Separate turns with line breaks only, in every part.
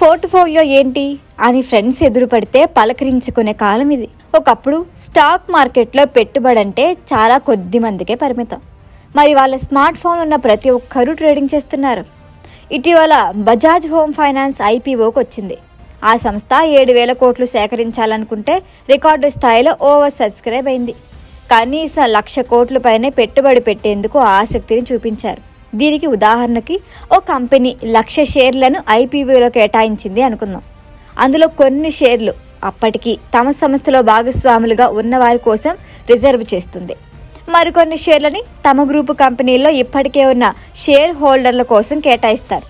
Portfolio ఏంటి అని friends ఎదురుపడితే పలకరించుకునే కాలం ఇది. ఒకప్పుడు స్టాక్ మార్కెట్లో పెట్టుబడి అంటే చాలా కొద్ది మందికే పరిమితం. మరి వాళ్ళ స్మార్ట్ ఫోన్ ఉన్న ప్రతి ఒక్కరూ ట్రేడింగ్ చేస్తున్నారు. ఇటీవల బజాజ్ హోమ్ ఫైనాన్స్ ఐపీఓకి వచ్చింది. ఆ సంస్థ 7,000 కోట్లు సేకరించాలనుకుంటే రికార్డు స్థాయిలో ఓవర్ సబ్స్క్రైబ్ అయింది. కనీసం 1,00,000 కోట్ల పైనే పెట్టుబడి పెట్టేందుకు ఆసక్తిని చూపించారు. దీనికి ఉదాహరణకి ఓ కంపెనీ 1,00,000 షేర్లను ఐపీఓలో కేటాయించింది అనుకుందాం. అందులో కొన్ని షేర్లు అప్పటికి తమ సంస్థలో భాగస్వాములుగా ఉన్నవారి కోసం రిజర్వ్ చేస్తుంది. మరికొన్ని షేర్లని తమ గ్రూపు కంపెనీల్లో ఇప్పటికే ఉన్న షేర్ హోల్డర్ల కోసం కేటాయిస్తారు.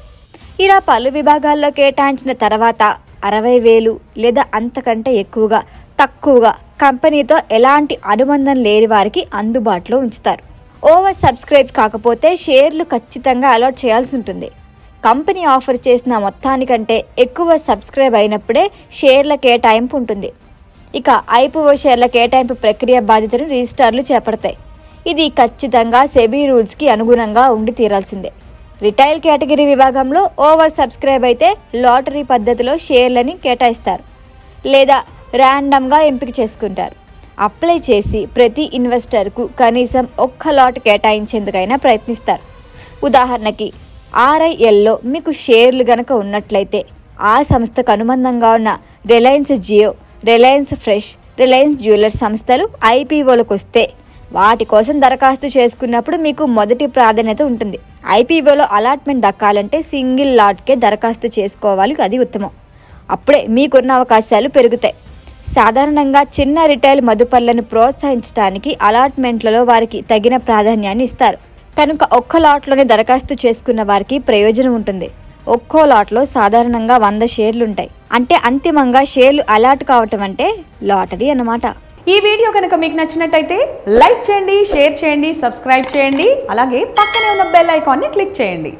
ఇలా పలు విభాగాల్లో కేటాయించిన తర్వాత 60,000 లేదా అంతకంటే తక్కువగా కంపెనీతో ఎలాంటి అనుబంధం లేని వారికి అందుబాటులో ఉంచుతారు. ఓవర్ సబ్స్క్రైబ్ కాకపోతే షేర్లు ఖచ్చితంగా అలాట్ చేయాల్సి ఉంటుంది. కంపెనీ ఆఫర్ చేసిన మొత్తానికంటే ఎక్కువ సబ్స్క్రైబ్ అయినప్పుడే షేర్ల కేటాయింపు ఉంటుంది. ఇక ఐపీఓ షేర్ల కేటాయింపు ప్రక్రియ బాధ్యతను రిజిస్ట్రార్లు చేపడతాయి. ఇది ఖచ్చితంగా సెబీ రూల్స్కి అనుగుణంగా ఉండి తీరాల్సిందే. రిటైల్ కేటగిరీ విభాగంలో ఓవర్ సబ్స్క్రైబ్ అయితే లాటరీ పద్ధతిలో షేర్లని కేటాయిస్తారు లేదా ర్యాండమ్గా ఎంపిక చేసుకుంటారు. అప్లై చేసి ప్రతి ఇన్వెస్టర్కు కనీసం 1 లాట్ కేటాయించేందుకైనా ప్రయత్నిస్తారు. ఉదాహరణకి RILలో మీకు షేర్లు గనక ఉన్నట్లయితే ఆ సంస్థకు అనుబంధంగా ఉన్న రిలయన్స్ జియో, రిలయన్స్ ఫ్రెష్, రిలయన్స్ జ్యువెలర్స్ సంస్థలు ఐపీఓలకు వస్తే వాటి కోసం దరఖాస్తు చేసుకున్నప్పుడు మీకు మొదటి ప్రాధాన్యత ఉంటుంది. ఐపీఓలో అలాట్మెంట్ దక్కాలంటే సింగిల్ లాట్కే దరఖాస్తు చేసుకోవాలి, అది ఉత్తమం. అప్పుడే మీకున్న అవకాశాలు పెరుగుతాయి. సాధారణంగా చిన్న రిటైల్ మదుపర్లను ప్రోత్సహించడానికి అలాట్మెంట్లలో వారికి తగిన ప్రాధాన్యాన్ని ఇస్తారు. కనుక 1 లాట్లోనే దరఖాస్తు చేసుకున్న వారికి ప్రయోజనం ఉంటుంది. ఒక్కో లాట్లో సాధారణంగా 100 షేర్లుంటాయి. అంటే అంతిమంగా షేర్లు అలాట్ కావటం అంటే లాటరీ అన్నమాట.
ఈ వీడియో కనుక మీకు నచ్చినట్టయితే లైక్ చేయండి, షేర్ చేయండి, సబ్స్క్రైబ్ చేయండి. అలాగే పక్కనే ఉన్న బెల్ ఐకాన్ని క్లిక్ చేయండి.